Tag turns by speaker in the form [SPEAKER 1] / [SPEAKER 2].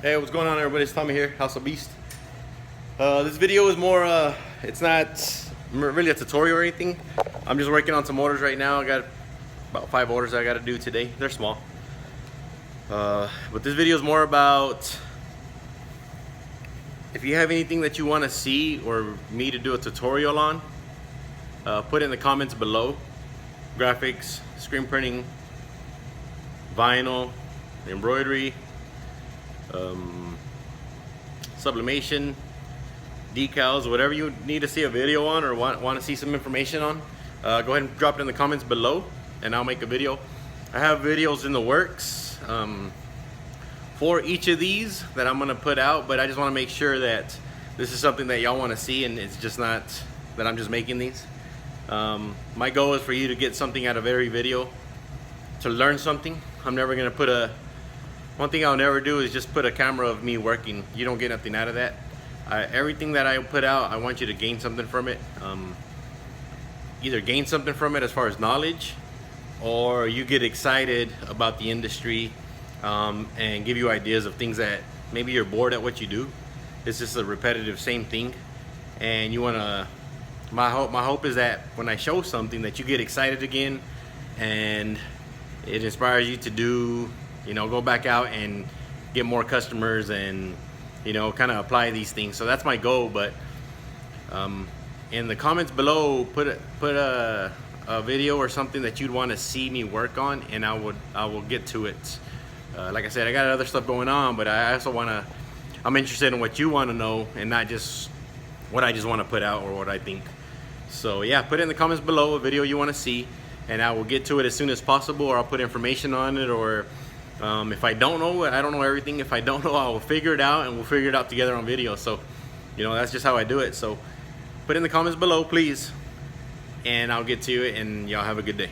[SPEAKER 1] Hey, what's going on, everybody? It's Tommy here, House of Beast. This video is more, it's not really a tutorial or anything. I'm just working on some orders right now. I got about 5 orders I got to do today. They're small. But this video is more about if you have anything that you want to see or me to do a tutorial on, put it in the comments below. Graphics, screen printing, vinyl, embroidery, sublimation, decals, whatever you need to see a video on or want to see some information on, go ahead and drop it in the comments below and I'll make a video. I have videos in the works for each of these that I'm gonna put out, but I just want to make sure that this is something that y'all want to see and it's just not that I'm just making these. My goal is for you to get something out of every video, to learn something. I'm never gonna put one thing I'll never do is just put a camera of me working. You don't get nothing out of that. Everything that I put out, I want you to gain something from it. Either gain something from it as far as knowledge, or you get excited about the industry and give you ideas of things that maybe you're bored at what you do. It's just a repetitive same thing, and you wanna. My hope is that when I show something that you get excited again, and it inspires you to do. Go back out and get more customers and, kind of apply these things. So that's my goal. But in the comments below, put a video or something that you'd want to see me work on, and I will get to it. Like I said, I got other stuff going on, but I also I'm interested in what you want to know and not just what I just want to put out or what I think. So yeah, put it in the comments below a video you want to see, and I will get to it as soon as possible, or I'll put information on it, or if I don't know, I don't know everything. If I don't know, I will figure it out, and we'll figure it out together on video. So, that's just how I do it. So, put in the comments below, please, and I'll get to it, and y'all have a good day.